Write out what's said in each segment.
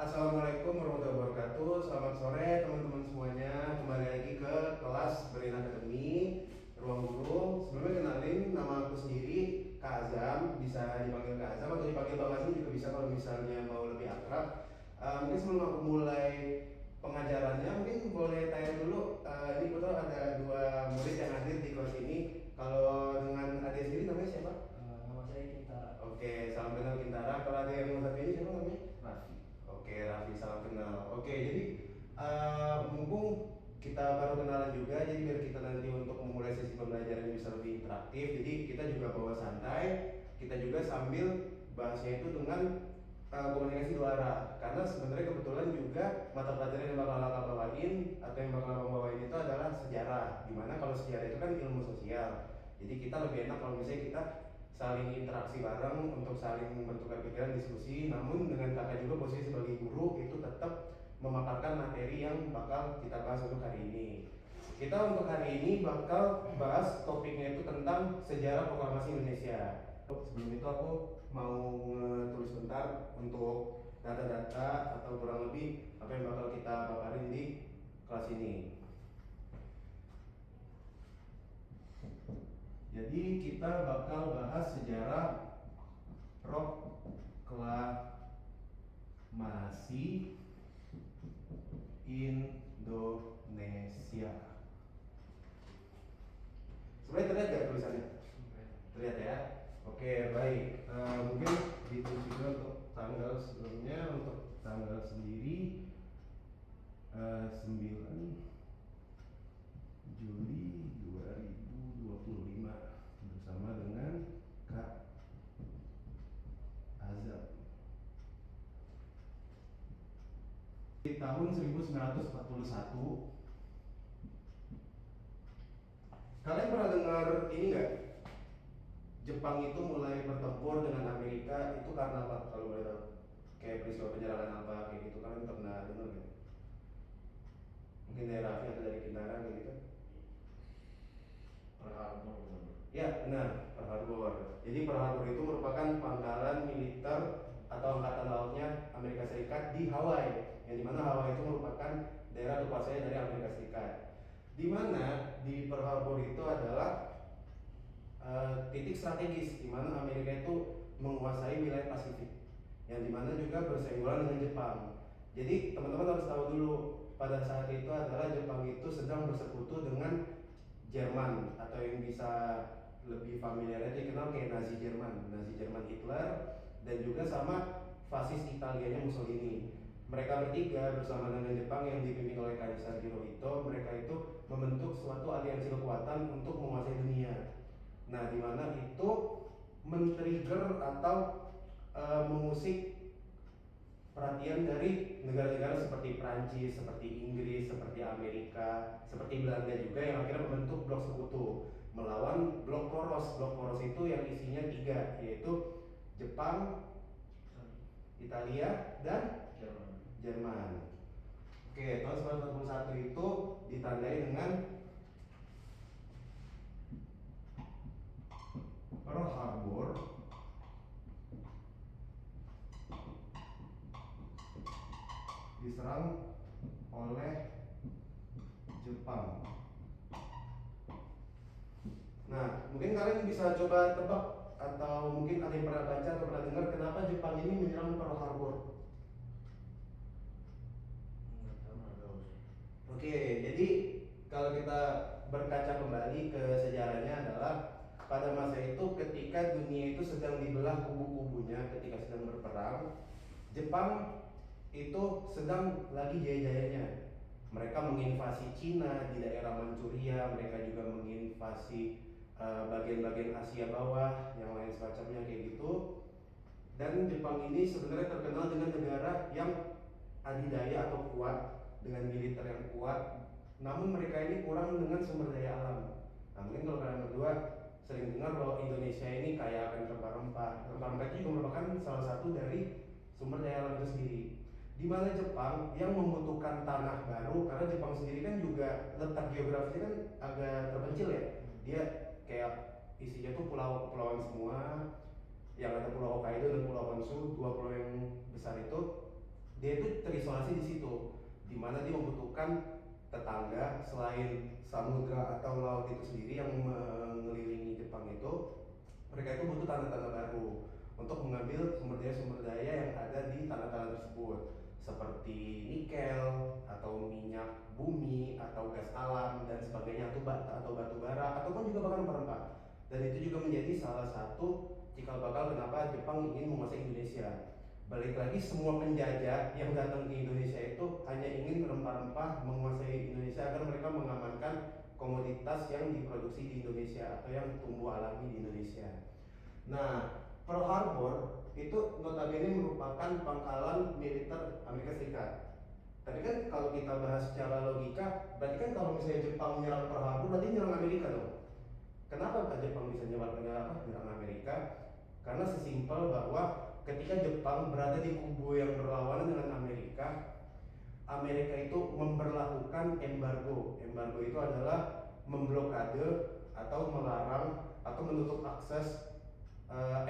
Assalamualaikum warahmatullahi wabarakatuh. Selamat sore teman-teman semuanya. Kembali lagi ke kelas Berin Academy, Ruang Guru. Sebelumnya kenalin, nama aku sendiri Kak Azam. Bisa dipanggil Kak Azam atau dipanggil Bang Azam juga bisa kalau misalnya mau lebih akrab. Mungkin sebelum aku mulai pengajarannya, mungkin boleh tanya dulu. Ini kebetulan ada dua murid yang hadir di kelas ini. Kalau dengan adik sendiri namanya siapa? Nama saya Kinta. Oke, salam kenal Kintara. Kalau ada yang satu ini siapa namanya? Raffi. Oke, Raffi, salam kenal. Oke, jadi mumpung kita baru kenalan juga, jadi biar kita nanti untuk memulai sesi pembelajaran bisa lebih interaktif, jadi kita juga bawa santai, kita juga sambil bahasnya itu dengan komunikasi dua arah. Karena sebenarnya kebetulan juga mata pelajaran yang bakal kakak bawain atau yang bakal abang bawain itu adalah sejarah. Dimana kalau sejarah itu kan ilmu sosial, jadi kita lebih enak kalau misalnya kita saling interaksi bareng untuk saling bertukar pikiran, diskusi. Namun dengan kakak juga posisi sebagai guru itu tetap memaparkan materi yang bakal kita bahas untuk hari ini. Kita untuk hari ini bakal bahas topiknya itu tentang sejarah proklamasi Indonesia. Sebelum itu aku mau tulis bentar untuk data-data atau kurang lebih apa yang bakal kita paparin di kelas ini. Jadi kita bakal bahas sejarah proklamasi Indonesia. Sebenarnya terlihat gak tulisannya? Terlihat ya? Oke, baik. Mungkin ditulis juga untuk tanggal sebelumnya. Untuk tanggal sendiri 9 Juli 2025 bersama dengan Kak Azam. Di tahun 1941, kalian pernah dengar ini nggak? Jepang itu mulai bertempur dengan Amerika itu karena apa? Kalau boleh tahu? Kayak peristiwa penyerangan apa kayak gitu, kalian pernah dengar nggak? Mungkin dari Raffi atau dari Kintara kayak gitu? Pearl Harbor. Ya, benar, Pearl Harbor. Jadi Pearl Harbor itu merupakan pangkalan militer atau angkatan lautnya Amerika Serikat di Hawaii, yang dimana Hawaii itu merupakan daerah kekuasaan dari Amerika Serikat. Dimana di Pearl Harbor itu adalah titik strategis di mana Amerika itu menguasai wilayah Pasifik, yang dimana juga bersenggolan dengan Jepang. Jadi teman-teman harus tahu dulu pada saat itu adalah Jepang itu sedang bersekutu dengan Jerman, atau yang bisa lebih familiar itu dikenal kayak Nazi Jerman Hitler, dan juga sama fasis Italianya Mussolini. Mereka bertiga bersama dengan Jepang yang dipimpin oleh Kaisar Hirohito, mereka itu membentuk suatu aliansi kekuatan untuk menguasai dunia. Nah, di mana itu men-trigger atau mengusik perhatian dari negara-negara seperti Prancis, seperti Inggris, seperti Amerika, seperti Belanda juga, yang akhirnya membentuk blok sekutu melawan blok poros. Blok poros itu yang isinya tiga, yaitu Jepang, Italia, dan Jerman. Oke, tahun 1941 itu ditandai dengan Pearl Harbor diserang oleh Jepang. Nah, mungkin kalian bisa coba tebak, atau mungkin ada yang pernah baca atau pernah dengar kenapa Jepang ini menyerang Pearl Harbor. Oke, jadi kalau kita berkaca kembali ke sejarahnya adalah pada masa itu ketika dunia itu sedang dibelah kubu-kubunya ketika sedang berperang, Jepang itu sedang lagi jaya-jayanya. Mereka menginvasi Cina di daerah Manchuria, mereka juga menginvasi bagian-bagian Asia bawah, yang lain semacamnya kayak gitu. Dan Jepang ini sebenarnya terkenal dengan negara yang adidaya atau kuat, dengan militer yang kuat, namun mereka ini kurang dengan sumber daya alam. Nah, mungkin kalau kalian berdua sering dengar bahwa Indonesia ini kaya akan rempah-rempah. Rempah-rempah itu juga merupakan salah satu dari sumber daya alam itu sendiri. Di mana Jepang yang membutuhkan tanah baru, karena Jepang sendiri kan juga letak geografisnya kan agak terpencil ya. Dia kayak isinya tuh pulau-pulauan semua, yang ada Pulau Hokkaido dan Pulau Honshu, dua pulau yang besar itu. dia itu terisolasi di situ, di mana dia membutuhkan tetangga selain samudra atau laut itu sendiri yang mengelilingi Jepang itu. Mereka itu butuh tanah-tanah baru untuk mengambil sumber daya yang ada di tanah-tanah tersebut, seperti nikel atau minyak bumi atau gas alam dan sebagainya, atau batu bara ataupun juga bahkan rempah. Dan itu juga menjadi salah satu cikal bakal kenapa Jepang ingin menguasai Indonesia. Balik lagi, semua penjajah yang datang ke Indonesia itu hanya ingin rempah-rempah menguasai Indonesia agar mereka mengamankan komoditas yang diproduksi di Indonesia atau yang tumbuh alami di Indonesia. Nah, Pearl Harbor itu notabene merupakan pangkalan militer Amerika Serikat. Tapi kan kalau kita bahas secara logika, berarti kan kalau misalnya Jepang menyerang Pearl Harbor berarti menyerang Amerika dong. Kenapa Jepang bisa menyerang Amerika? Karena sesimpel bahwa ketika Jepang berada di kubu yang berlawanan dengan Amerika, Amerika itu memberlakukan embargo. Embargo itu adalah memblokade atau melarang atau menutup akses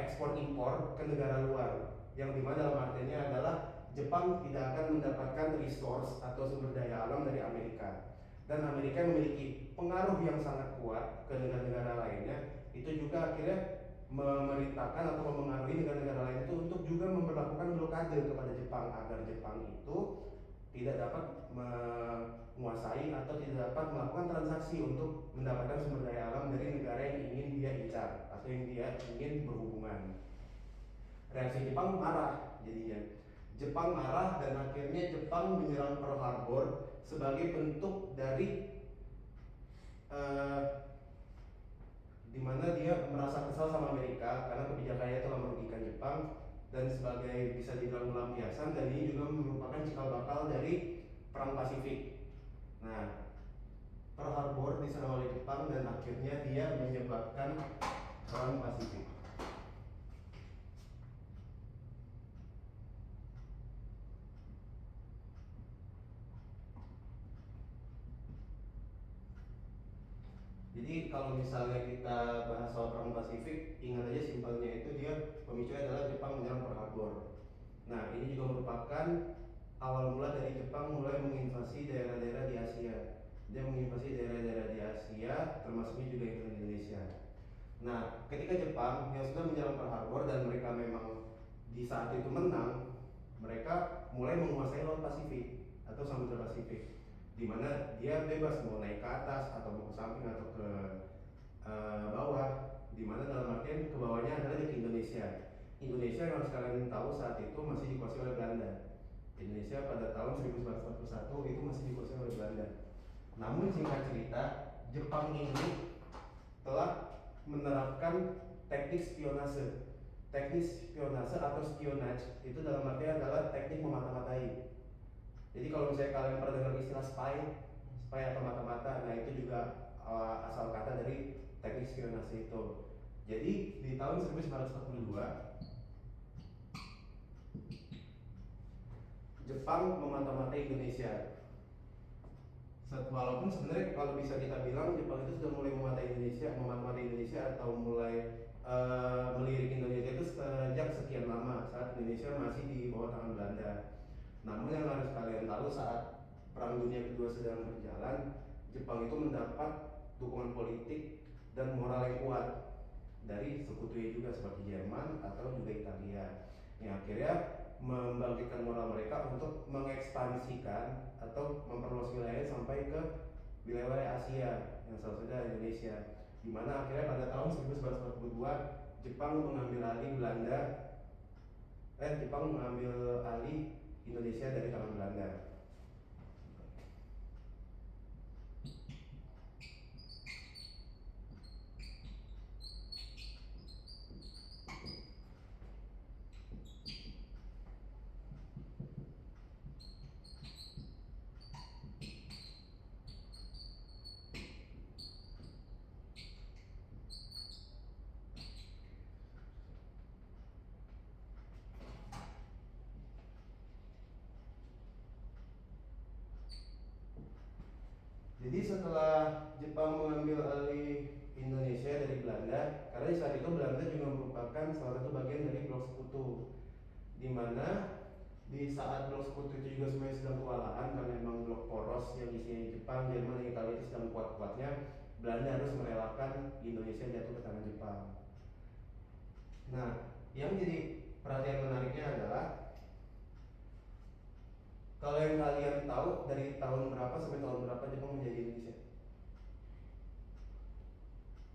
ekspor impor ke negara luar, yang dimana dalam artinya adalah Jepang tidak akan mendapatkan resource atau sumber daya alam dari Amerika, dan Amerika memiliki pengaruh yang sangat kuat ke negara-negara lainnya. Itu juga akhirnya memerintahkan atau mempengaruhi negara-negara lain itu untuk juga memperlakukan blokade kepada Jepang agar Jepang itu tidak dapat menguasai atau tidak dapat melakukan transaksi untuk mendapatkan sumber daya alam dari negara yang ingin dia incar atau yang dia ingin berhubungan. Reaksi Jepang marah jadinya. Jepang marah dan akhirnya Jepang menyerang Pearl Harbor sebagai bentuk dari dimana dia merasa kesal sama Amerika karena kebijakannya telah merugikan Jepang, dan sebagai bisa dibilang pelampiasan, dan ini juga merupakan cikal bakal dari Perang Pasifik. Nah, Pearl Harbor diserang oleh Jepang dan akhirnya dia menyebabkan Perang Pasifik. Jadi kalau misalnya kita bahas soal Perang Pasifik, ingat aja simpelnya itu dia pemicunya adalah Jepang menyerang Pearl Harbor. Nah, ini juga merupakan awal mula dari Jepang mulai menginvasi daerah-daerah di Asia. Dia menginvasi daerah-daerah di Asia, termasuknya juga Indonesia. Nah, ketika Jepang yang sudah menyerang Pearl Harbor dan mereka memang di saat itu menang, mereka mulai menguasai Laut Pasifik atau Samudra Pasifik, di mana dia bebas mau naik ke atas atau mau ke samping atau ke bawah, di mana dalam artian ke bawahnya adalah di Indonesia. Indonesia yang harus kalian tahu saat itu masih dikuasai oleh Belanda. Indonesia pada tahun 1941 itu masih dikuasai oleh Belanda. Namun singkat cerita, Jepang ini telah menerapkan teknik spionase. Teknik spionase atau spionage itu dalam artian adalah teknik memata-matai. Jadi kalau misalnya kalian pernah dengar istilah spy atau mata-mata, nah itu juga asal kata dari teknik spionase itu. Jadi di tahun 1942 Jepang memata-matai Indonesia. Walaupun sebenarnya kalau bisa kita bilang Jepang itu sudah mulai memata-matai Indonesia atau mulai melirik Indonesia itu sejak sekian lama saat Indonesia masih di bawah tangan Belanda. Namun yang harus kalian tahu, saat Perang Dunia Kedua sedang berjalan, Jepang itu mendapat dukungan politik dan moral yang kuat dari sekutunya juga seperti Jerman atau juga Italia, yang akhirnya membangkitkan moral mereka untuk mengekspansikan atau memperluas wilayahnya sampai ke wilayah Asia yang salah satunya Indonesia, di mana akhirnya pada tahun 1942 Jepang mengambil alih Indonesia dari tangan Belanda. Jadi setelah Jepang mengambil alih Indonesia dari Belanda, karena di saat itu Belanda juga merupakan salah satu bagian dari blok sekutu, di mana Di saat blok sekutu itu juga sebenarnya sedang kewalahan karena memang blok poros yang isinya Jepang, Jerman, dan Italia itu sedang kuat-kuatnya. Belanda harus merelakan Indonesia jatuh ke tangan Jepang. Nah, yang jadi perhatian menariknya adalah kalau yang kalian tahu dari tahun berapa sampai tahun berapa Jepang menjadi Indonesia?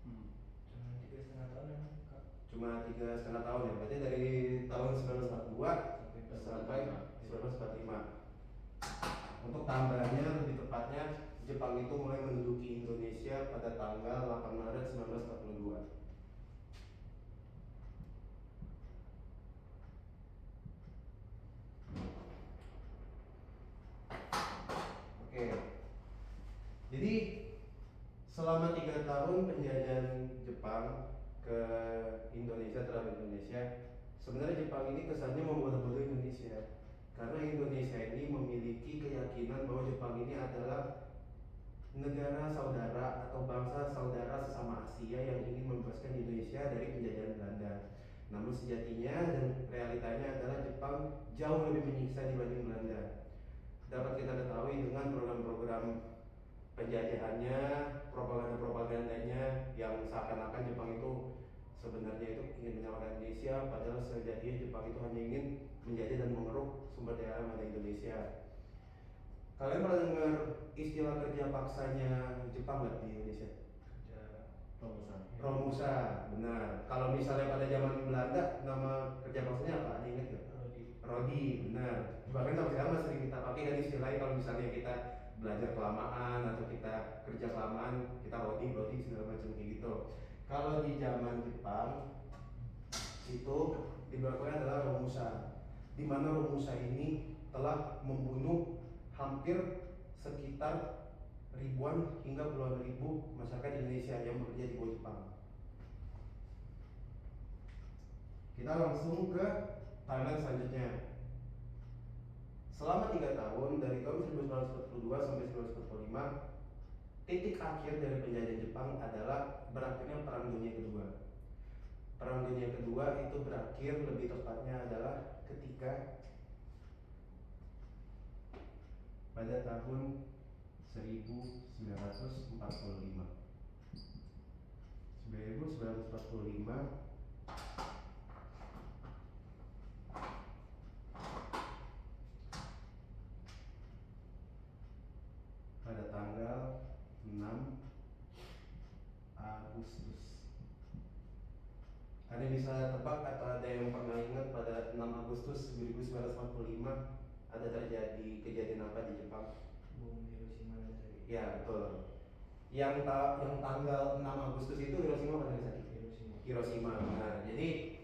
Cuma 3,5 tahun ya Kak. Cuma 3,5 tahun ya, berarti dari tahun 1942 sampai 1945. Untuk tambahannya lebih tepatnya Jepang itu mulai menduduki Indonesia pada tanggal 8 Maret 1942. Oke, jadi selama 3 tahun penjajahan Jepang ke Indonesia terhadap Indonesia, sebenarnya Jepang ini kesannya membodoh-bodoh Indonesia karena Indonesia ini memiliki keyakinan bahwa Jepang ini adalah negara saudara atau bangsa saudara sesama Asia yang ingin membebaskan Indonesia dari penjajahan Belanda. Namun sejatinya dan realitanya adalah Jepang jauh lebih menyiksa dibanding Belanda. Dapat kita ketahui dengan program-program penjajahannya, propaganda-propagandanya yang seakan-akan Jepang itu sebenarnya itu ingin menyelamatkan Indonesia, padahal sejatinya Jepang itu hanya ingin menjajah dan mengeruk sumber daya alam dari Indonesia. Kalian pernah dengar istilah kerja paksanya Jepang nggak di Indonesia? Kerja Romusa. Romusa, benar. Kalau misalnya pada zaman Belanda nama kerja paksanya apa? Ada ingat nggak? Rodi, benar. Bahkan sampai sekarang masih sering kita pakai dan istilahnya kalau misalnya kita belajar kelamaan atau kita kerja kelamaan, kita rodi segala macam kayak gitu. Kalau di zaman Jepang itu diberlakukan adalah Romusa, di mana Romusa ini telah membunuh hampir sekitar ribuan hingga puluhan ribu masyarakat Indonesia yang bekerja di bawah Jepang. Kita langsung ke timeline selanjutnya. Selama 3 tahun dari tahun 1942 sampai 1945, titik akhir dari penjajahan Jepang adalah berakhirnya Perang Dunia Kedua. Perang Dunia Kedua itu berakhir lebih tepatnya adalah ketika pada tahun 1945. 1945 pada tanggal 6 Agustus. Ada yang bisa tebak atau ada yang pernah ingat pada 6 Agustus 1945 ada terjadi kejadian apa di Jepang? Bom Hiroshima dan Nagasaki. Ya betul. Yang tanggal 6 Agustus itu Hiroshima pada Nagasaki. Hiroshima. Nah, jadi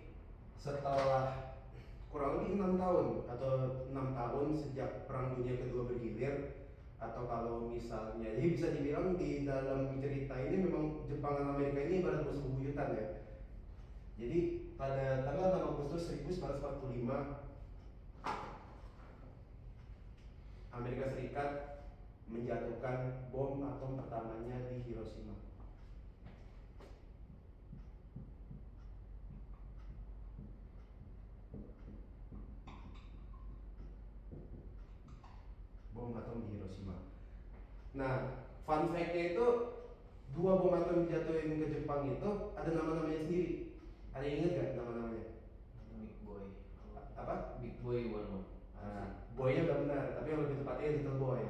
setelah kurang lebih 6 tahun atau 6 tahun sejak Perang Dunia Kedua bergilir, atau kalau misalnya, jadi bisa dibilang di dalam cerita ini memang Jepang dan Amerika ini ibarat musuh bebuyutan ya. Jadi pada tanggal 6 Agustus 1945 Amerika Serikat menjatuhkan bom atom pertamanya di Hiroshima. Bom atom di Hiroshima. Nah, fun fact-nya itu 2 bom atom yang dijatuhin ke Jepang itu ada nama-namanya sendiri. Ada yang ingat gak nama-namanya? Big Boy. Apa? Big Boy one. Nah, boy-nya udah benar, tapi yang lebih tepatnya Little Boy.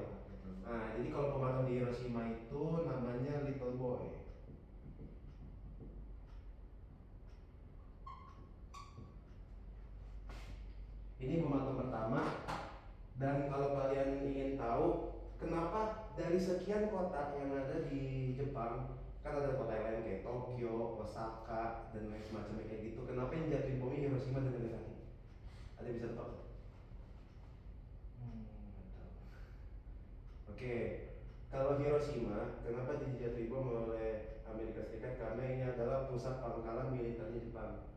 Nah, jadi kalau bom atom di Hiroshima itu namanya Little Boy. Ini bom atom pertama. Dan kalau kalian ingin tahu kenapa dari sekian kota yang ada di Jepang, kan ada kota yang lain kayak Tokyo, Osaka, dan lain semacamnya kayak gitu, kenapa yang jatuhin bomnya Hiroshima dan Nagasaki? Ada yang bisa tebak? Nggak tahu. Oke, kalau Hiroshima, kenapa dijatuhi bom oleh Amerika Serikat? Karena ini adalah pusat pangkalan militernya Jepang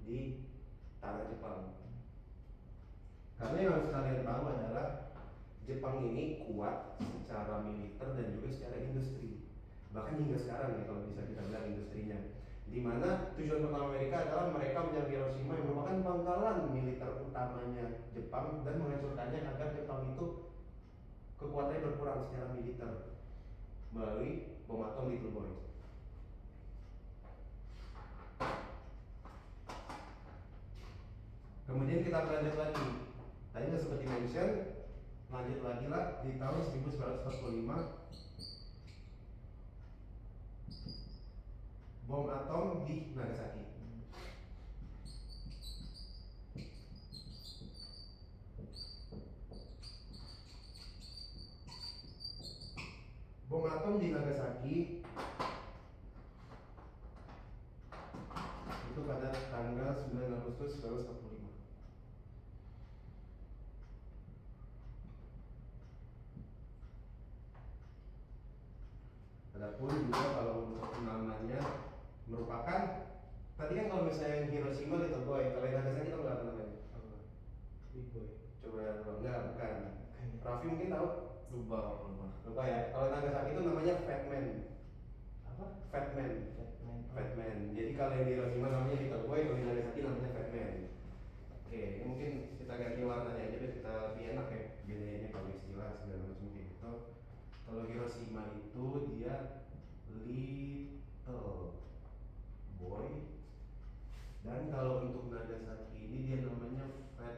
di tanah Jepang. Karena yang harus kalian tahu adalah Jepang ini kuat secara militer dan juga secara industri. Bahkan hingga sekarang ya kalau bisa kita bilang industrinya. Di mana tujuan pertama Amerika adalah mereka menyerang Hiroshima yang merupakan pangkalan militer utamanya Jepang dan menghancurkannya agar Jepang itu kekuatannya berkurang secara militer melalui bom atom Little Boy. Kemudian kita lanjut lagi. Tadi udah seperti mention, lanjut lagi lah di tahun 1945 bom atom di Nagasaki. Bom atom di Nagasaki itu pada tanggal 9 Agustus 1945. Adapun juga kalau untuk namanya merupakan tadi kan kalau misalnya yang Hiroshima Little Boy, kalau yang Nagasaki tahu nggak apa namanya? Apa? Big Boy. Coba enggak, bukan. Raffi mungkin tahu? Lupa. Lupa ya. Kalau Nagasaki itu namanya Fat Man. Apa? Fat Man. Batman. Fat Man. Jadi kalau yang di Hiroshima namanya Little Boy, kalau di Nagasaki namanya Fat Man. Oke, ini mungkin kita ganti warnanya aja biar kita lebih enak ya. Bedanya kalau istilah segala macam gitu. Kalau Hiroshima itu dia Little Boy, dan kalau untuk Nagasaki ini dia namanya Fat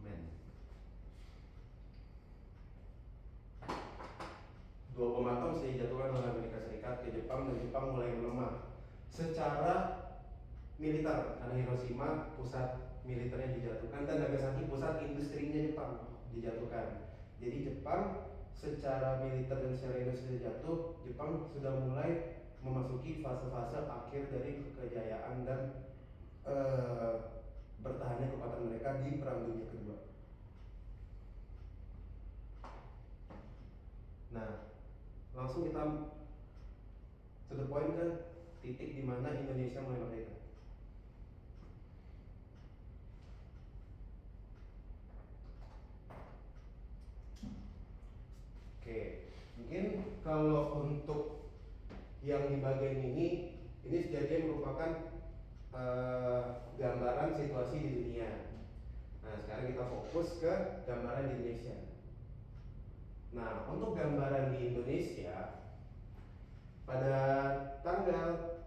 Man. Dua bom atom dijatuhkan oleh Amerika Serikat ke Jepang dan Jepang mulai melemah secara militer karena Hiroshima pusat militernya dijatuhkan dan Nagasaki pusat industrinya Jepang dijatuhkan. Jadi Jepang secara militer dan secara industri jatuh, Jepang sudah mulai memasuki fase-fase akhir dari kejayaan dan bertahannya kekuatan mereka di Perang Dunia Kedua. Nah, langsung kita to the point ke titik di mana Indonesia mulai merdeka. Oke, mungkin kalau untuk yang di bagian ini sejatinya merupakan gambaran situasi di dunia. Nah, sekarang kita fokus ke gambaran di Indonesia. Nah, untuk gambaran di Indonesia pada tanggal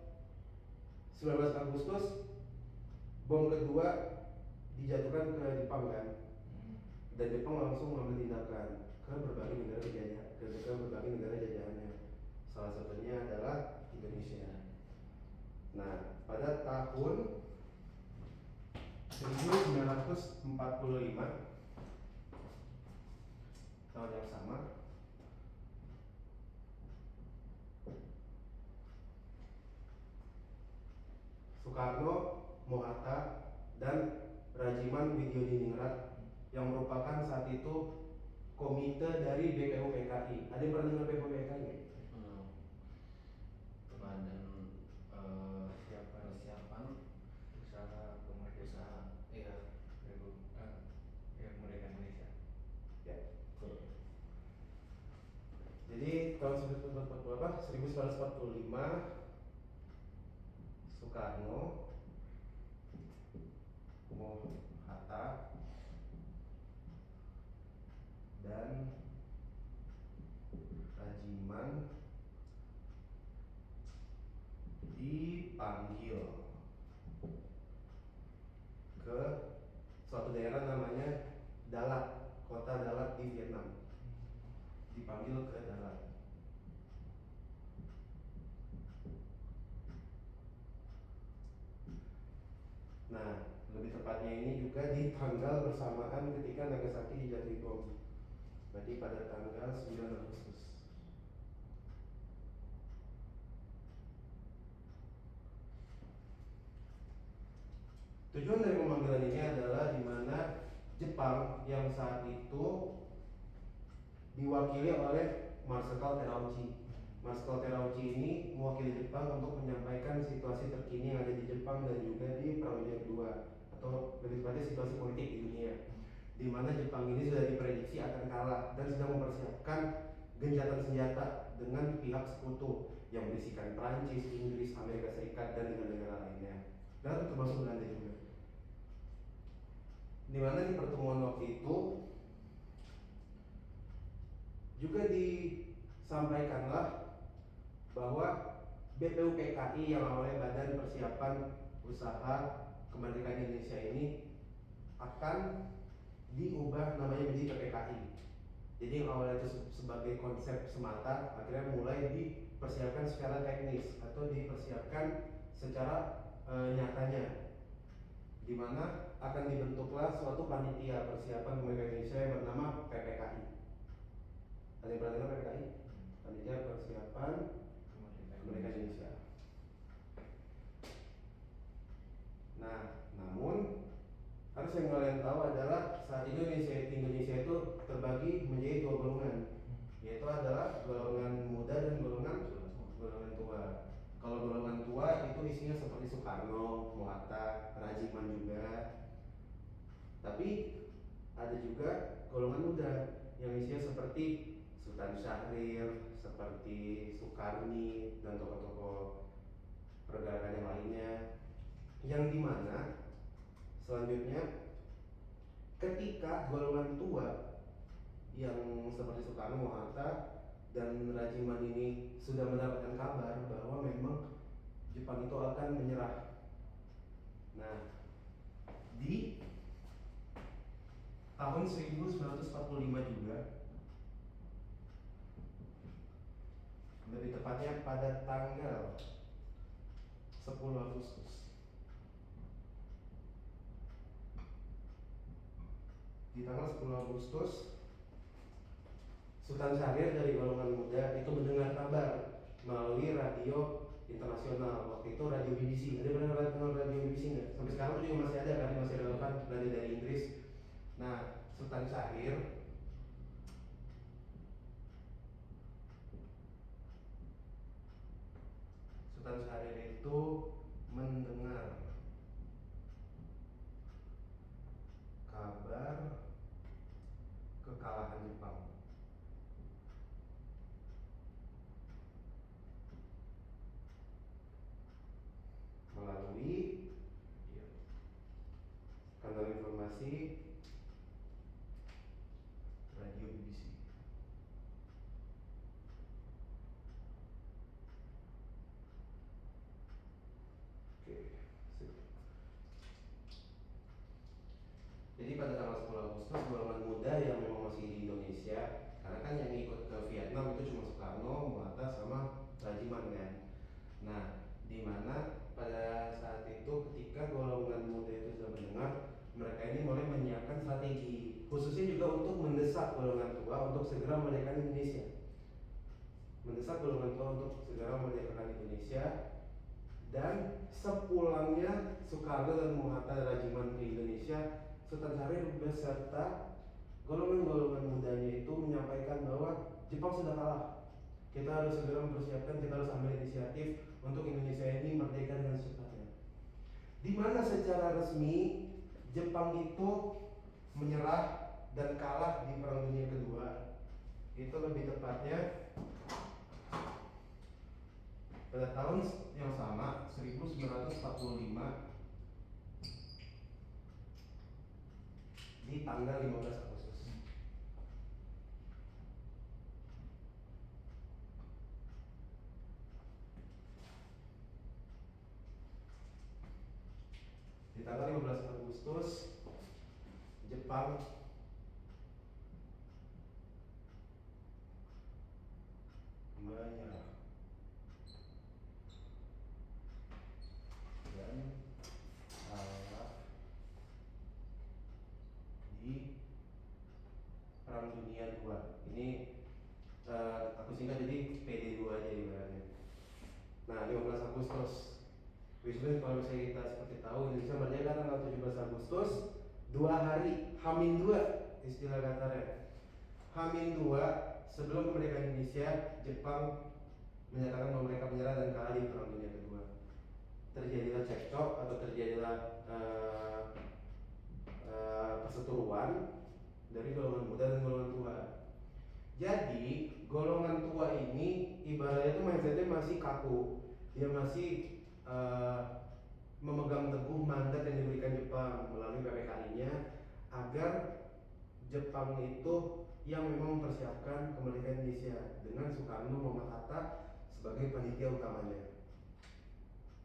19 Agustus bom kedua dijatuhkan ke Jepang kan, dan Jepang langsung mengambil tindakan ke berbagai negara jajahannya. Salah satunya adalah Indonesia. Nah, pada tahun 1945 tahun yang sama Soekarno, Mohatta, dan Rajiman Widyodiningrat yang merupakan saat itu komite dari BPUPKI. Ada yang pernah dengar BPUPKI nggak? Badan persiapan usaha kemerdekaan kemerdekaan Indonesia. Ya. Jadi tahun 1945 Soekarno, Mohatta, dan Rajiman dipanggil ke suatu daerah namanya Dalat, kota Dalat di Vietnam. Dipanggil ke Dalat. Nah, lebih tepatnya ini juga di tanggal bersamaan ketika Nagasaki dijatuhi bom. Berarti pada tanggal 9 Agustus. Tujuan dari pemanggilan ini adalah di mana Jepang yang saat itu diwakili oleh Marshal Terauchi. Marshal Terauchi ini mewakili Jepang untuk menyampaikan situasi terkini yang ada di Jepang dan juga di Perang Dunia Kedua, atau lebih tepatnya situasi politik di dunia, di mana Jepang ini sudah diprediksi akan kalah dan sedang mempersiapkan gencatan senjata dengan pihak sekutu yang berisikan Prancis, Inggris, Amerika Serikat, dan negara-negara lainnya. Dan termasuk Belanda juga. Di mana di pertemuan waktu itu juga disampaikanlah bahwa BPUPKI yang awalnya Badan Persiapan Usaha Kemerdekaan Indonesia ini akan diubah namanya menjadi PPKI. Jadi yang awalnya itu sebagai konsep semata akhirnya mulai dipersiapkan secara teknis atau dipersiapkan secara nyatanya, di mana akan dibentuklah suatu panitia persiapan kemerdekaan Indonesia yang bernama PPKI. Ada yang pernah dengar PPKI? Panitia Persiapan Kemerdekaan Indonesia. Nah, namun harus yang kalian tahu adalah saat ini Indonesia itu terbagi menjadi dua golongan, yaitu adalah golongan muda dan golongan tua. Kalau golongan tua itu isinya seperti Soekarno, Muhatta, Rajiman juga. Tapi ada juga golongan muda yang isinya seperti Sultan Syahrir, seperti Soekarni dan tokoh-tokoh pergerakan yang lainnya. Yang dimana selanjutnya ketika golongan tua yang seperti Soekarno, Muhatta, dan Rajiman ini sudah mendapatkan kabar bahwa memang Jepang itu akan menyerah. Nah, di tahun 1945 juga, lebih tepatnya pada tanggal 10 Agustus. Di tanggal 10 Agustus, Sultan Syahrir dari golongan muda itu mendengar kabar melalui radio internasional. Waktu itu radio BBC. Ada pernah dengar radio BBC nggak? Sampai sekarang juga masih ada kan, masih relevan, radio dari Inggris. Nah, Sultan Syahrir itu mendengar kabar kekalahan Jepang. Melalui kanal informasi radio BBC. Oke, sip. Jadi pada tanggal 10 Agustus golongan muda yang memang masih di Indonesia, karena kan yang ikut ke Vietnam itu cuma Soekarno, Muhatta, sama Rajiman kan. Nah, di mana pada saat itu ketika golongan muda itu sudah mendengar, mereka ini mulai menyiapkan strategi, khususnya juga untuk mendesak golongan tua untuk segera memerdekakan Indonesia. Mendesak golongan tua untuk segera memerdekakan Indonesia. Dan sepulangnya Soekarno dan Muhatta Rajiman ke Indonesia, Sultan Syahrir beserta golongan-golongan mudanya itu menyampaikan bahwa Jepang sudah kalah. Kita harus segera mempersiapkan, kita harus ambil inisiatif untuk Indonesia ini merdeka dengan secepatnya. Di mana secara resmi Jepang itu menyerah dan kalah di Perang Dunia Kedua. Itu lebih tepatnya pada tahun yang sama, 1945, di tanggal 15 Agustus. Di tanggal 15 Agustus, Jepang menyerah dan kalah di Perang Dunia II. Ini aku singkat jadi PD2 aja ibaratnya. Nah, 15 Agustus. Wisnu, kalau misalnya kita seperti tahu Indonesia merdeka tanggal 17 Agustus, 2 hari, H-2 istilah kasarnya. H-2 sebelum kemerdekaan Indonesia, Jepang menyatakan bahwa mereka menyerah dan kalah di Perang Dunia Kedua. Terjadilah cekcok atau terjadilah perseteruan dari golongan muda dan golongan tua. Jadi golongan tua ini ibaratnya tuh mindsetnya masih kaku, dia masih eh, memegang teguh mandat yang diberikan Jepang melalui PPKI-nya agar Jepang itu yang memang mempersiapkan kemerdekaan Indonesia dengan Soekarno Muhammad Hatta sebagai panitia utamanya.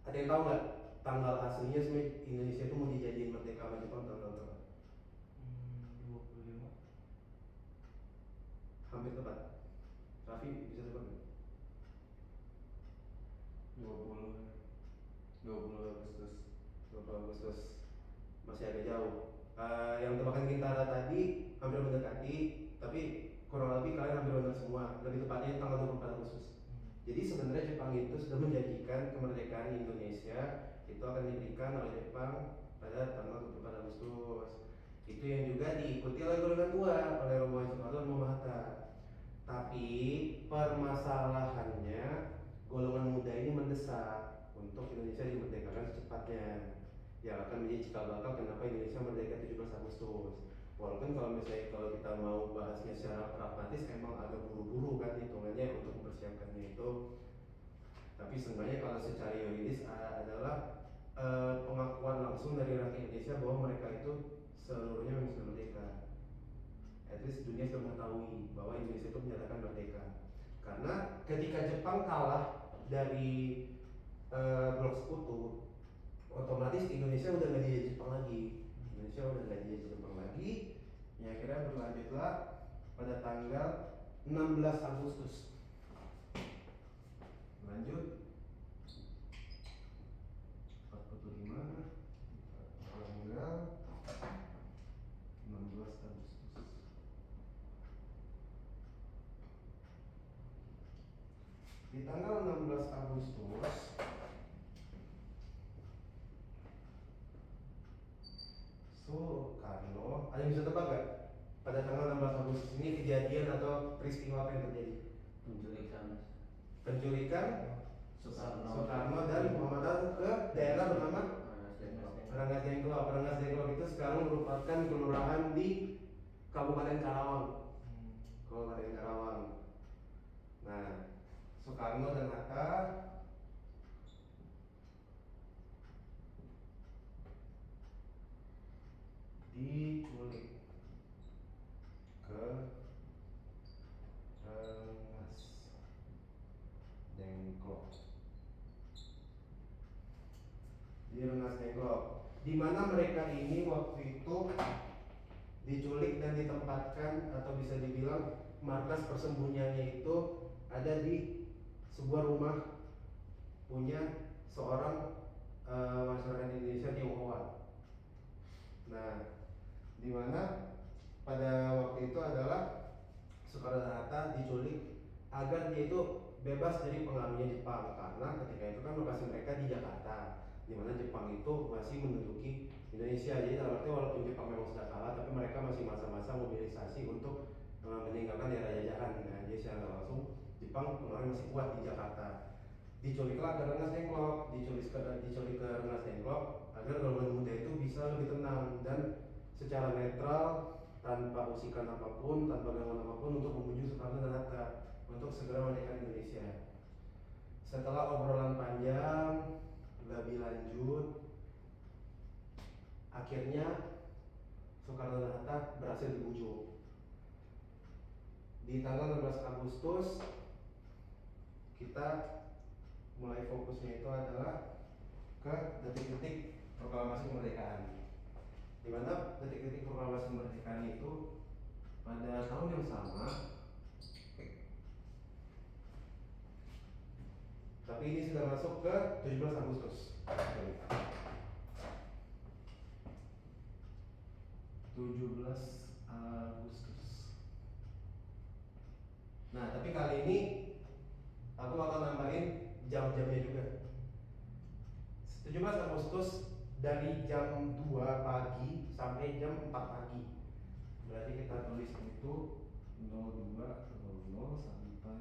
Ada yang tahu nggak tanggal aslinya sebenarnya Indonesia itu mau dijadiin merdeka sama Jepang tanggal berapa? 25. Hampir tepat. Raffi bisa tebak nggak? 20 Agustus. 20 Agustus. Masih agak jauh. Yang tebakan Gintara tadi hampir mendekati, tapi kurang lebih kalian hampir benar semua. Lebih tepatnya tanggal 24 Agustus. Jadi sebenarnya Jepang itu sudah menjanjikan kemerdekaan Indonesia itu akan diberikan oleh Jepang pada tanggal 24 Agustus. Itu yang juga diikuti oleh golongan tua, oleh Rombongan Soekarno dan Muhammad Hatta. Tapi permasalahannya golongan muda ini mendesak untuk Indonesia dimerdekakan secepatnya. Ya akan menjadi cikal bakal kenapa Indonesia merdeka 17 Agustus. Walaupun kalau kita mau bahasnya secara pragmatis emang agak buru-buru kan hitungannya untuk mempersiapkannya itu. Tapi sebenarnya kalau secara yuridis adalah pengakuan langsung dari rakyat Indonesia bahwa mereka itu seluruhnya memang sudah merdeka. At least dunia sudah mengetahui bahwa Indonesia itu menyatakan merdeka. Karena ketika Jepang kalah dari blok sekutu, otomatis Indonesia udah nggak dijajah Jepang lagi. Indonesia udah nggak dijajah Jepang lagi. Ya akhirnya berlanjutlah pada tanggal 16 Agustus. Lanjut 45 tanggal 16 Agustus. Di tanggal 16 Agustus Soekarno, ada yang bisa tebak gak? Pada tanggal 16 Agustus ini kejadian atau peristiwa apa yang terjadi? Penculikan Soekarno dan Muhammad Hatta ke daerah bernama Rengas Dengklok. Rengas Dengklok itu sekarang merupakan kelurahan di Kabupaten Karawang. Kabupaten Karawang. Nah, Soekarno dan Hatta diculik ke Rengas Dengklok. Di Rengas Dengklok, di mana mereka ini waktu itu diculik dan ditempatkan atau bisa dibilang markas persembunyiannya itu ada di sebuah rumah punya seorang masyarakat Indonesia Tionghoa. Nah, di mana pada waktu itu adalah Soekarno dan Hatta diculik agar dia itu bebas dari pengaruhnya Jepang, karena ketika itu kan lokasi mereka di Jakarta, di mana Jepang itu masih menduduki Indonesia. Jadi dalam arti walaupun Jepang memang sudah kalah, tapi mereka masih masa-masa mobilisasi untuk meninggalkan daerah jajahan. Nah, jadi secara langsung Jepang pengaruhnya masih kuat di Jakarta. Diculiklah ke Rengas Dengklok, diculik ke Rengas Dengklok agar golongan muda itu bisa lebih tenang dan secara netral, tanpa usikan apapun, tanpa gangguan apapun untuk memuju Soekarno dan Hatta untuk segera memerdekakan Indonesia. Setelah obrolan panjang lebih lanjut, akhirnya Soekarno dan Hatta berhasil dibujuk. Di tanggal 16 Agustus kita mulai fokusnya itu adalah ke detik-detik proklamasi kemerdekaan. Di mana detik-detik proklamasi kemerdekaan itu pada tahun yang sama, tapi ini sudah masuk ke 17 Agustus. 17 Agustus. Nah, tapi kali ini aku bakal nambahin jam-jamnya juga. 17 Agustus dari jam 2 pagi sampai jam 4 pagi. Berarti kita tulis itu 02.00 sampai 04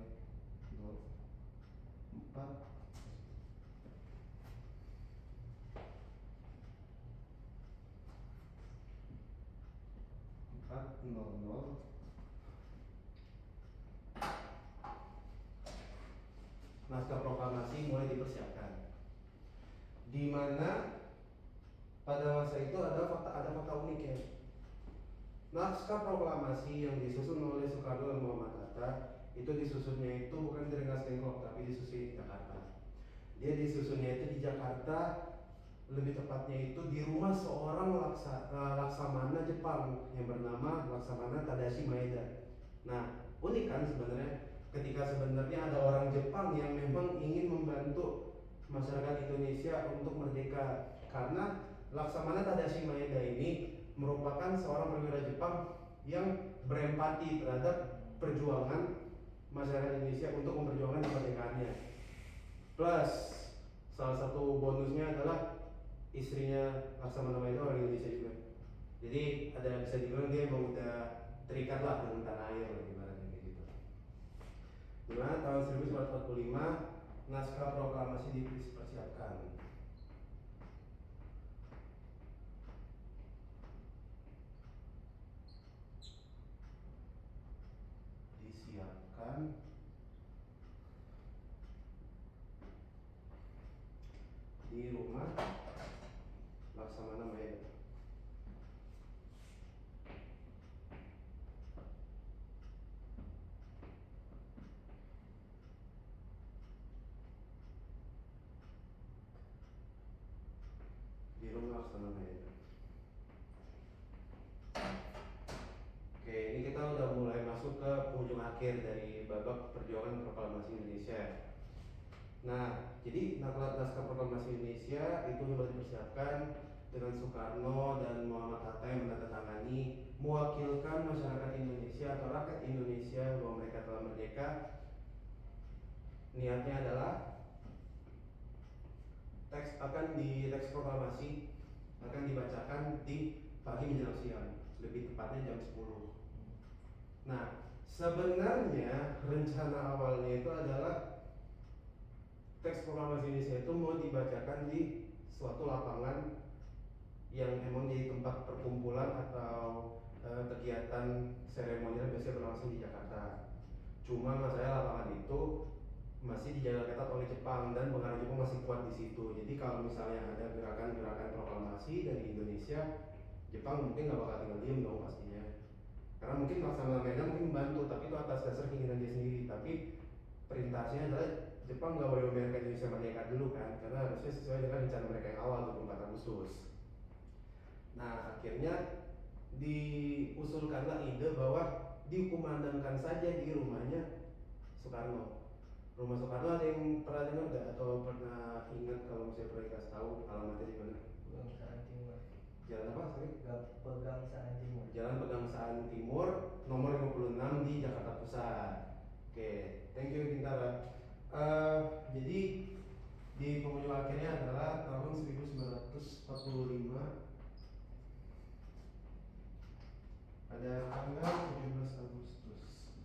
4.00 naskah proklamasi mulai dipersiapkan. Di mana pada masa itu ada fakta unik ya. Naskah proklamasi yang disusun oleh Soekarno dan Muhammad Hatta itu disusunnya itu bukan di Rengas Dengklok tapi disusun di Jakarta. Dia disusunnya itu di Jakarta, lebih tepatnya itu di rumah seorang laksamana Jepang yang bernama Laksamana Tadashi Maeda. Nah, unik kan sebenarnya ketika sebenarnya ada orang Jepang yang memang ingin membantu masyarakat Indonesia untuk merdeka, karena Laksamana Tadashi Maeda ini merupakan seorang perwira Jepang yang berempati terhadap perjuangan masyarakat Indonesia untuk memperjuangkan kemerdekaannya. Plus salah satu bonusnya adalah istrinya Laksamana Maeda orang Indonesia juga. Jadi ada bisa dibilang dia emang udah terikat lah dengan tanah air gimana kayak gitu. Dimana tahun 1945 naskah proklamasi dipersiapkan. Di rumah Laksamana Maeda. Di rumah Laksamana Maeda. Oke, ini kita udah mulai masuk ke ujung akhir dari babak perjuangan proklamasi Indonesia. Nah, jadi naskah proklamasi Indonesia itu mulai dipersiapkan dengan Soekarno dan Muhammad Hatta yang menandatangani mewakilkan masyarakat Indonesia atau rakyat Indonesia bahwa mereka telah merdeka. Niatnya adalah teks proklamasi akan dibacakan di pagi menjelang siang, lebih tepatnya jam 10. Nah, sebenarnya rencana awalnya itu adalah teks proklamasi Indonesia itu mau dibacakan di suatu lapangan yang emang jadi tempat perkumpulan atau kegiatan seremonial biasanya berlangsung di Jakarta. Cuma masalah lapangan itu masih dijaga ketat oleh Jepang dan pengaruh Jepang masih kuat di situ. Jadi kalau misalnya ada gerakan-gerakan proklamasi dari Indonesia, Jepang mungkin nggak bakal tinggal diem dong pastinya. Karena mungkin Laksamana Maeda mungkin membantu, tapi itu atas dasar keinginan dia sendiri. Tapi perintahnya adalah Jepang nggak boleh membiarkan Indonesia merdeka dulu kan, karena harusnya sesuai dengan rencana mereka yang awal 24 Agustus. Nah, akhirnya diusulkanlah ide bahwa dikumandangkan saja di rumahnya Soekarno. Rumah Soekarno ada yang pernah dengar nggak atau pernah ingat kalau misalnya pernah dikasih tahu alamatnya di mana? Pegangsaan Timur. Jalan apa? Sorry? Pegangsaan Timur. Jalan Pegangsaan Timur, nomor 56 di Jakarta Pusat. Oke, thank you Bintara. Jadi di penghujung akhirnya adalah tahun 1945. Ada tanggal 17 Agustus.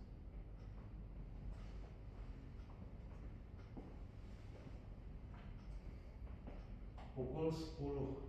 Pukul 10.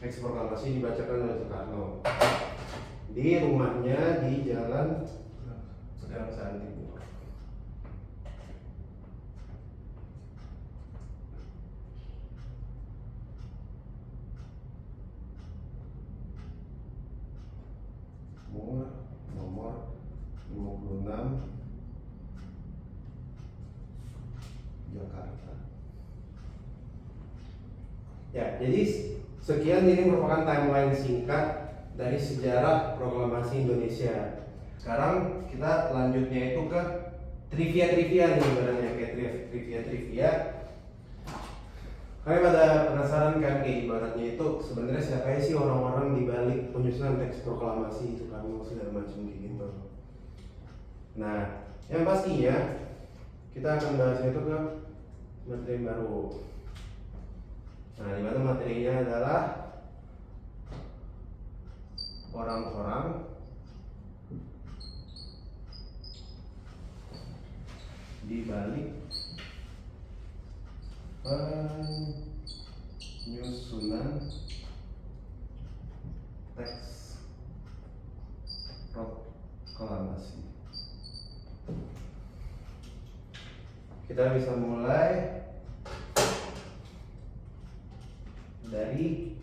Teks proklamasi dibacakan oleh Soekarno di rumahnya di Jalan Pegangsaan Timur. Nomor 56 Jakarta. Ya, jadi sekian ini merupakan timeline singkat dari sejarah proklamasi Indonesia. Sekarang kita lanjutnya itu ke trivia nih sebenarnya, kayak trivia. Kalian pada penasaran kan kayak ibaratnya itu sebenarnya siapa sih orang-orang di balik penyusunan teks proklamasi Soekarno segala macam kayak gitu. Nah, yang pastinya kita akan bahasnya itu ke materi yang baru. Nah, di mana materinya adalah orang-orang di balik penyusunan teks proklamasi. Kita bisa mulai dari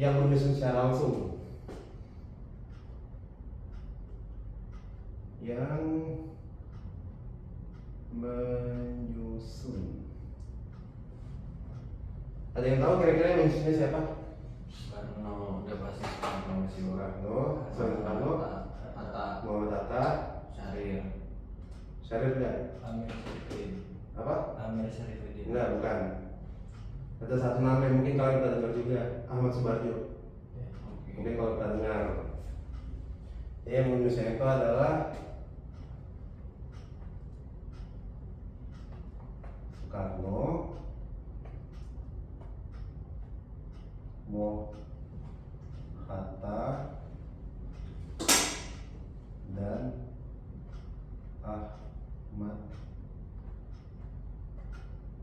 yang menyusun secara langsung. Yang menyusun. Ada yang tahu kira-kira yang menyusunnya siapa? Soekarno, udah pasti Soekarno masih orang. Soekarno, Hatta, Muhammad Hatta, Syahrir, Syarif enggak? Amir Syarifuddin. Apa? Amir Syarifuddin. Enggak, bukan. Ada satu nama yang mungkin kalian pernah dengar juga, Ahmad Subarjo. Ya, oke. Mungkin kalau pernah dengar. Jadi yang menyusun itu adalah Soekarno, Hatta, dan Ahmad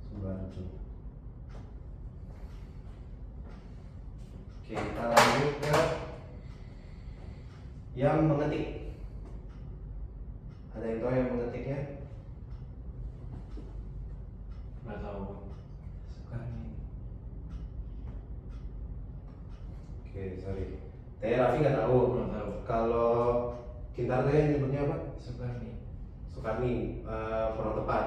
Subarjo. Oke, kita lanjut ke yang mengetik. Ada yang tahu yang mengetiknya? Nggak tahu. Soekarno. Oke, sorry. Teh Raffi nggak tahu. Belum tahu. Kalau Kintar teh nyebutnya apa? Soekarno. Soekarni, kurang tepat.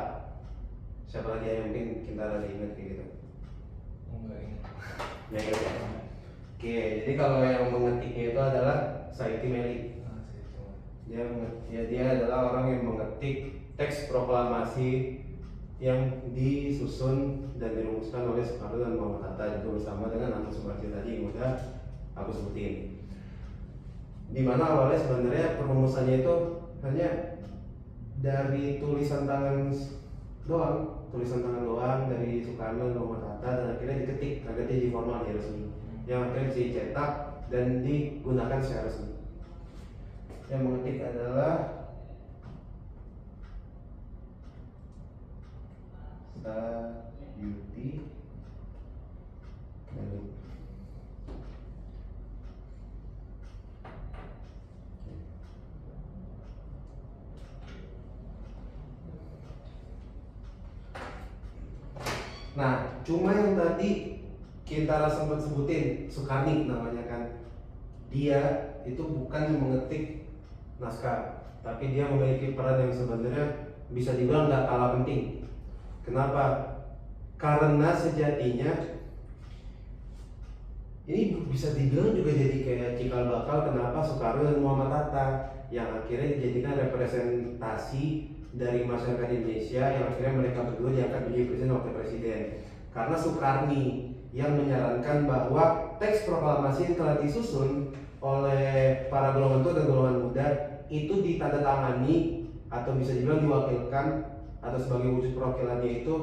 Siapa lagi yang mungkin Kintar ada ingat kayak gitu? Enggak ingat. Ya, ya. Oke, jadi kalau yang mengetiknya itu adalah Saiti Meli. Ah, saya cuma. Dia adalah orang yang mengetik teks proklamasi yang disusun dan dirumuskan oleh Soekarno dan Muhammad Hatta itu bersama dengan Ahmad Subarjo tadi yang udah aku sebutin. Di mana awalnya sebenarnya perumusannya itu hanya dari tulisan tangan doang dari Soekarno dan Muhammad Hatta, dan akhirnya diketik agar jadi formal, jadi resmi, yang akhirnya bisa dicetak dan digunakan secara resmi. Yang mengetik adalah Sayuti Meli. Nah, cuma yang tadi kita sempat sebutin Soekarni namanya kan, dia itu bukan yang mengetik naskah, tapi dia memiliki peran yang sebenarnya bisa dibilang nggak kalah penting. Kenapa? Karena sejatinya ini bisa dibilang juga jadi kayak cikal bakal kenapa Soekarno dan Muhammad Hatta yang akhirnya dijadikan representasi dari masyarakat Indonesia, yang akhirnya mereka berdua diangkat menjadi presiden wakil presiden. Karena Soekarni yang menyarankan bahwa teks proklamasi yang telah disusun oleh para golongan tua dan golongan muda itu ditandatangani atau bisa dibilang diwakilkan atau sebagai wujud perwakilannya itu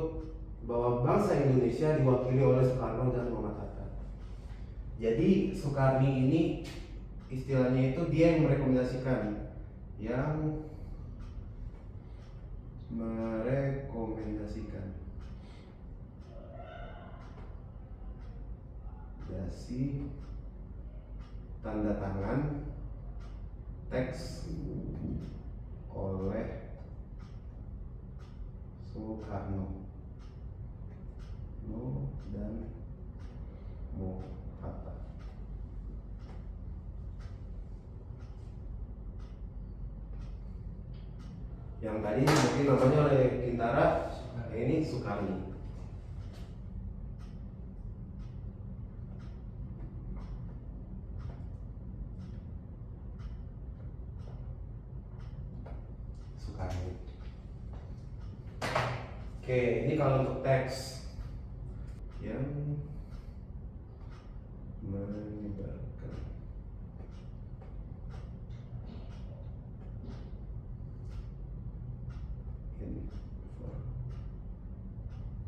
bahwa bangsa Indonesia diwakili oleh Soekarno dan Muhammad Hatta. Jadi Soekarni ini istilahnya itu dia yang merekomendasikan, dasi tanda tangan teks oleh Soekarno dan Hatta. Yang tadi mungkin namanya oleh Kintara, ini Soekarni. Oke, ini kalau untuk teks yang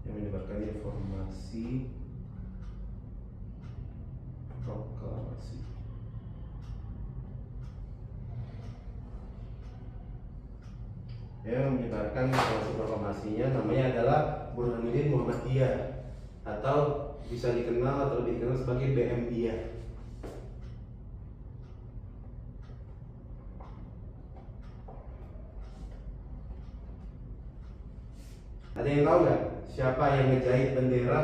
menyebarkan informasi Reformasi Proklamasi. Yang menyebarkan proklamasi proklamasinya namanya adalah Burhanuddin Muhammadiyah, atau bisa dikenal atau lebih dikenal sebagai BMDIA. Ada yang tahu nggak siapa yang ngejahit bendera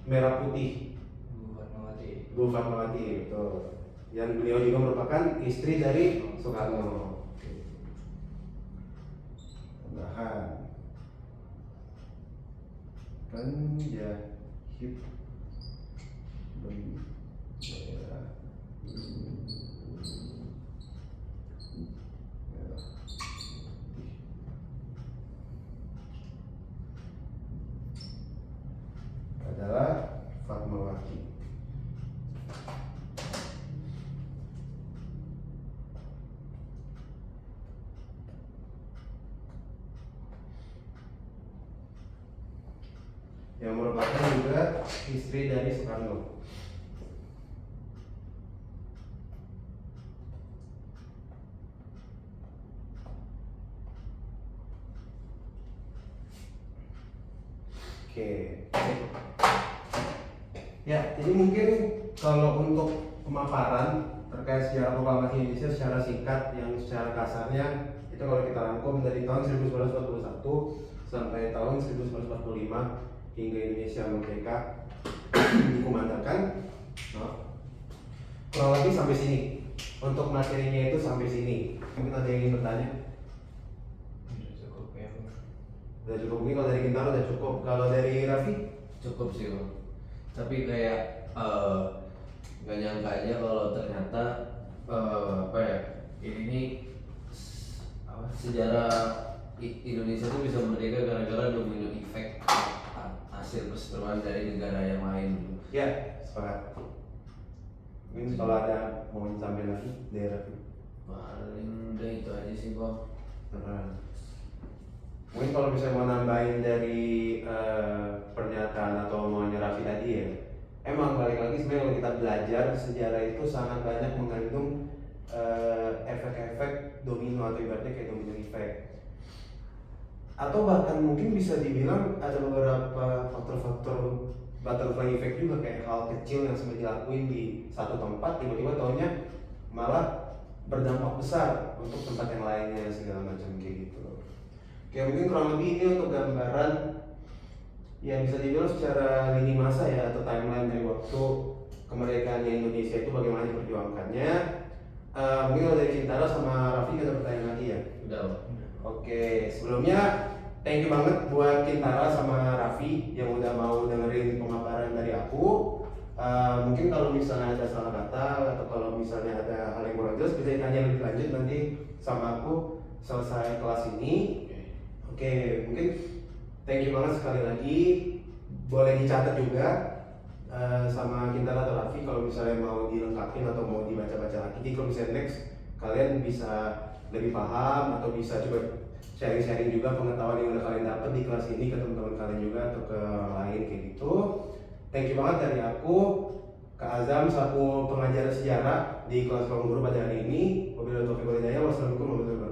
merah putih? Bu Fatmawati, betul. Yang beliau juga merupakan istri dari Soekarno. Tambahan penjahit bendera merah putih adalah Fatmawati. Yang merupakan juga istri dari Soekarno. Oke. Ya, jadi mungkin kalau untuk pemaparan terkait sejarah proklamasi Indonesia secara singkat, yang secara kasarnya itu kalau kita rangkum dari tahun 1941 sampai tahun 1945 hingga Indonesia merdeka dikumandangkan, kurang lebih sampai sini. Untuk materinya itu sampai sini. Mungkin ada yang ingin bertanya? Udah cukup ya. Udah cukup, mungkin kalau dari Kintaro udah cukup. Kalau dari Raffi? Cukup sih Bang. Tapi kayak nggak nyangka aja kalau ternyata apa ya, ini sejarah Indonesia tuh bisa merdeka gara-gara domino effect hasil perseteruan dari negara yang lain gitu. Ya, sepakat. Mungkin kalau ada mau disampaikan lagi dari Raffi? Paling udah itu aja sih Bang. Mungkin kalau misalnya mau nambahin dari pernyataan atau omongannya Raffi tadi ya, emang balik lagi sebenarnya kalau kita belajar sejarah itu sangat banyak mengandung efek-efek domino atau ibaratnya kayak domino effect. Atau bahkan mungkin bisa dibilang ada beberapa faktor-faktor butterfly effect juga, kayak hal kecil yang sempat dilakuin di satu tempat tiba-tiba taunya malah berdampak besar untuk tempat yang lainnya segala macam kayak gitu. Oke, mungkin kurang lebih ini untuk gambaran yang bisa dibilang secara lini masa ya, atau timeline dari waktu kemerdekaannya Indonesia itu bagaimana diperjuangkannya. Mungkin kalau dari Kintaro sama Raffi ada pertanyaan lagi ya? Udah Bang. Oke, sebelumnya thank you banget buat Kintara sama Raffi yang udah mau dengerin pemaparan dari aku. Mungkin kalau misalnya ada salah kata atau kalau misalnya ada hal yang kurang jelas bisa ditanya lebih lanjut nanti sama aku selesai kelas ini. Oke, mungkin thank you banget sekali lagi. Boleh dicatat juga sama Kintara atau Raffi kalau misalnya mau dilengkapin atau mau dibaca-baca lagi. Jadi kalau misalnya next kalian bisa lebih paham atau bisa coba sharing-sharing juga pengetahuan yang udah kalian dapat di kelas ini ke teman-teman kalian juga atau ke orang lain kayak gitu. Thank you banget dari aku, Kak Azam, selaku pengajar sejarah di kelas ruang guru pada hari ini. Wabillahi taufiq wal hidayah. Wassalamualaikum warahmatullahi wabarakatuh.